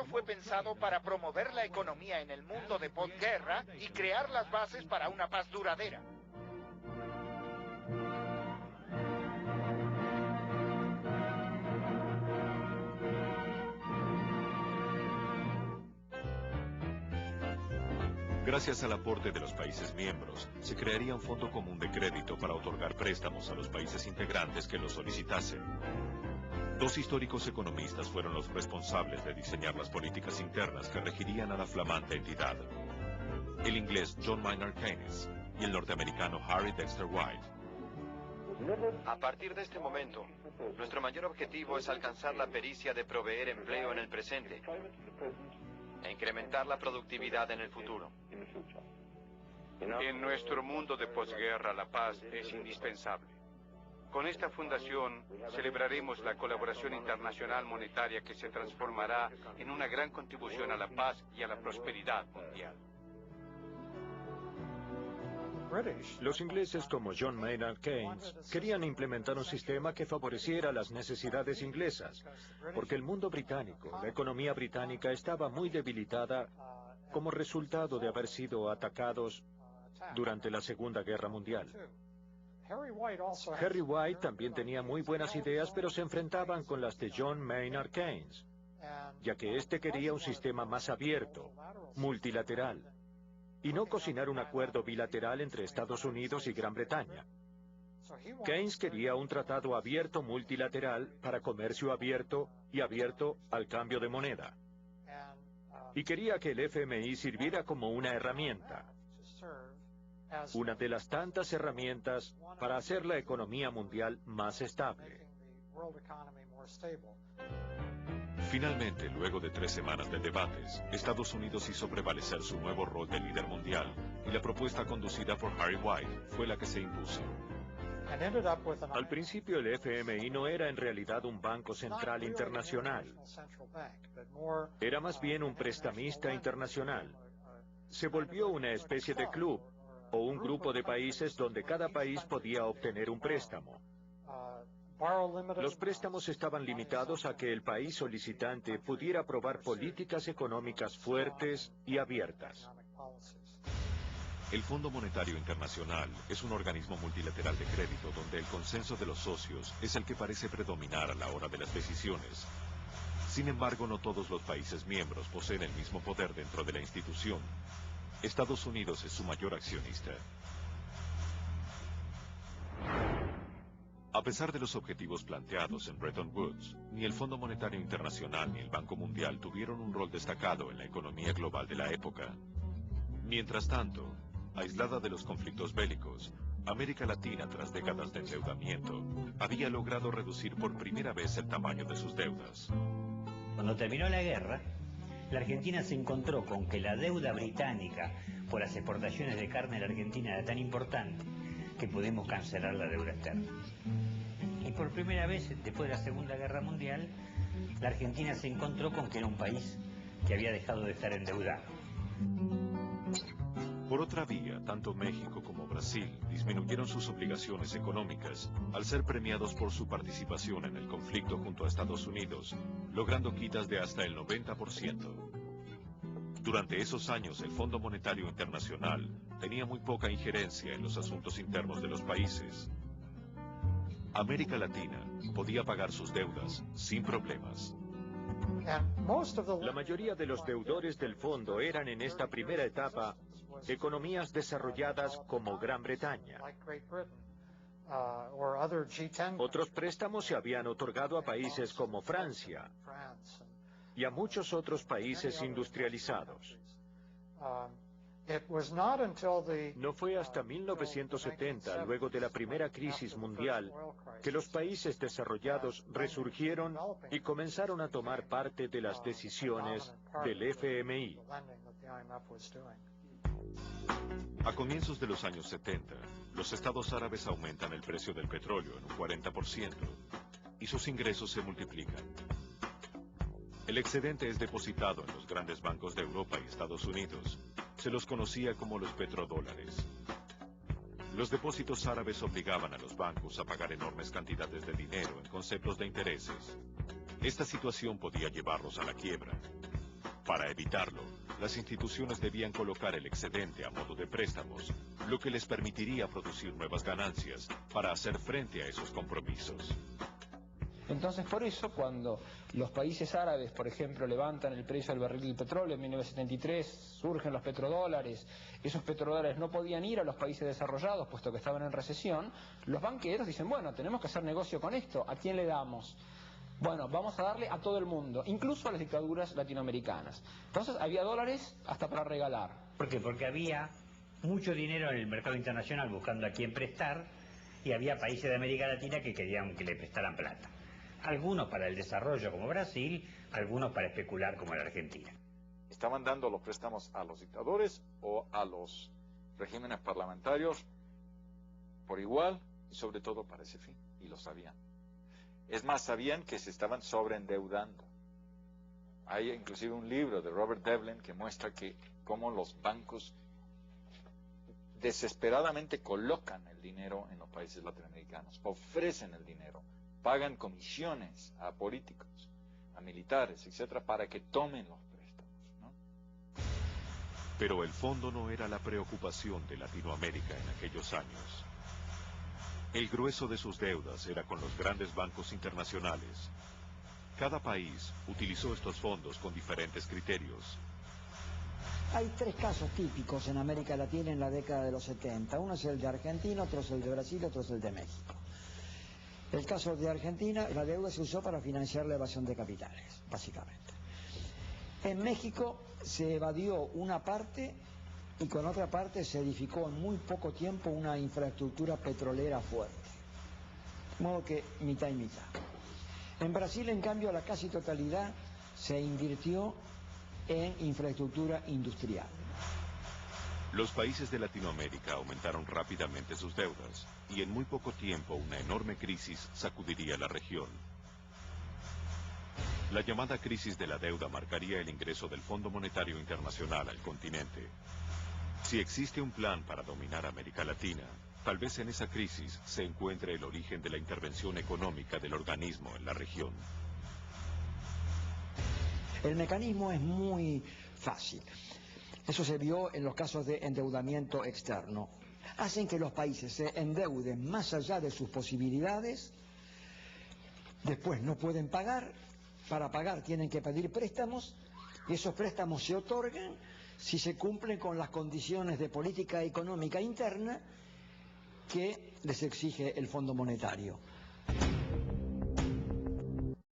fue pensado para promover la economía en el mundo de posguerra y crear las bases para una paz duradera. Gracias al aporte de los países miembros, se crearía un fondo común de crédito para otorgar préstamos a los países integrantes que lo solicitasen. Dos históricos economistas fueron los responsables de diseñar las políticas internas que regirían a la flamante entidad: el inglés John Maynard Keynes y el norteamericano Harry Dexter White. A partir de este momento, nuestro mayor objetivo es alcanzar la pericia de proveer empleo en el presente e incrementar la productividad en el futuro. En nuestro mundo de posguerra, la paz es indispensable. Con esta fundación celebraremos la colaboración internacional monetaria que se transformará en una gran contribución a la paz y a la prosperidad mundial. Los ingleses, como John Maynard Keynes, querían implementar un sistema que favoreciera las necesidades inglesas, porque el mundo británico, la economía británica, estaba muy debilitada como resultado de haber sido atacados durante la Segunda Guerra Mundial. Harry White también tenía muy buenas ideas, pero se enfrentaban con las de John Maynard Keynes, ya que éste quería un sistema más abierto, multilateral, y no cocinar un acuerdo bilateral entre Estados Unidos y Gran Bretaña. Keynes quería un tratado abierto multilateral para comercio abierto y abierto al cambio de moneda. Y quería que el FMI sirviera como una herramienta, una de las tantas herramientas para hacer la economía mundial más estable. Finalmente, luego de 3 semanas de debates, Estados Unidos hizo prevalecer su nuevo rol de líder mundial, y la propuesta conducida por Harry White fue la que se impuso. Al principio el FMI no era en realidad un banco central internacional. Era más bien un prestamista internacional. Se volvió una especie de club, o un grupo de países donde cada país podía obtener un préstamo. Los préstamos estaban limitados a que el país solicitante pudiera aprobar políticas económicas fuertes y abiertas. El Fondo Monetario Internacional es un organismo multilateral de crédito donde el consenso de los socios es el que parece predominar a la hora de las decisiones. Sin embargo, no todos los países miembros poseen el mismo poder dentro de la institución. Estados Unidos es su mayor accionista. A pesar de los objetivos planteados en Bretton Woods, ni el Fondo Monetario Internacional ni el Banco Mundial tuvieron un rol destacado en la economía global de la época. Mientras tanto, aislada de los conflictos bélicos, América Latina, tras décadas de endeudamiento, había logrado reducir por primera vez el tamaño de sus deudas. Cuando terminó la guerra, la Argentina se encontró con que la deuda británica por las exportaciones de carne a la Argentina era tan importante que pudimos cancelar la deuda externa. Y por primera vez, después de la Segunda Guerra Mundial, la Argentina se encontró con que era un país que había dejado de estar endeudado. Por otra vía, tanto México como Brasil disminuyeron sus obligaciones económicas al ser premiados por su participación en el conflicto junto a Estados Unidos, logrando quitas de hasta el 90%. Durante esos años, el Fondo Monetario Internacional tenía muy poca injerencia en los asuntos internos de los países. América Latina podía pagar sus deudas sin problemas. La mayoría de los deudores del fondo eran en esta primera etapa economías desarrolladas como Gran Bretaña. Otros préstamos se habían otorgado a países como Francia y a muchos otros países industrializados. No fue hasta 1970, luego de la primera crisis mundial, que los países desarrollados resurgieron y comenzaron a tomar parte de las decisiones del FMI. A comienzos de los años 70, los estados árabes aumentan el precio del petróleo en un 40% y sus ingresos se multiplican. El excedente es depositado en los grandes bancos de Europa y Estados Unidos. Se los conocía como los petrodólares. Los depósitos árabes obligaban a los bancos a pagar enormes cantidades de dinero en conceptos de intereses. Esta situación podía llevarlos a la quiebra. Para evitarlo, las instituciones debían colocar el excedente a modo de préstamos, lo que les permitiría producir nuevas ganancias para hacer frente a esos compromisos. Entonces, por eso, cuando los países árabes, por ejemplo, levantan el precio del barril del petróleo en 1973, surgen los petrodólares, esos petrodólares no podían ir a los países desarrollados, puesto que estaban en recesión, los banqueros dicen, bueno, tenemos que hacer negocio con esto, ¿a quién le damos? Bueno, vamos a darle a todo el mundo, incluso a las dictaduras latinoamericanas. Entonces, había dólares hasta para regalar. ¿Por qué? Porque había mucho dinero en el mercado internacional buscando a quién prestar, y había países de América Latina que querían que le prestaran plata. Algunos para el desarrollo como Brasil, algunos para especular como la Argentina. Estaban dando los préstamos a los dictadores o a los regímenes parlamentarios por igual, y sobre todo para ese fin, y lo sabían. Es más, sabían que se estaban sobreendeudando. Hay inclusive un libro de Robert Devlin que muestra que cómo los bancos desesperadamente colocan el dinero en los países latinoamericanos, ofrecen el dinero, pagan comisiones a políticos, a militares, etcétera, para que tomen los préstamos, ¿no? Pero el fondo no era la preocupación de Latinoamérica en aquellos años. El grueso de sus deudas era con los grandes bancos internacionales. Cada país utilizó estos fondos con diferentes criterios. Hay tres casos típicos en América Latina en la década de los 70. Uno es el de Argentina, otro es el de Brasil, otro es el de México. El caso de Argentina, la deuda se usó para financiar la evasión de capitales, básicamente. En México se evadió una parte y con otra parte se edificó en muy poco tiempo una infraestructura petrolera fuerte. De modo que mitad y mitad. En Brasil, en cambio, la casi totalidad se invirtió en infraestructura industrial. Los países de Latinoamérica aumentaron rápidamente sus deudas y en muy poco tiempo una enorme crisis sacudiría la región. La llamada crisis de la deuda marcaría el ingreso del Fondo Monetario Internacional al continente. Si existe un plan para dominar América Latina, tal vez en esa crisis se encuentre el origen de la intervención económica del organismo en la región. El mecanismo es muy fácil. Eso se vio en los casos de endeudamiento externo. Hacen que los países se endeuden más allá de sus posibilidades, después no pueden pagar, para pagar tienen que pedir préstamos, y esos préstamos se otorgan si se cumplen con las condiciones de política económica interna que les exige el Fondo Monetario.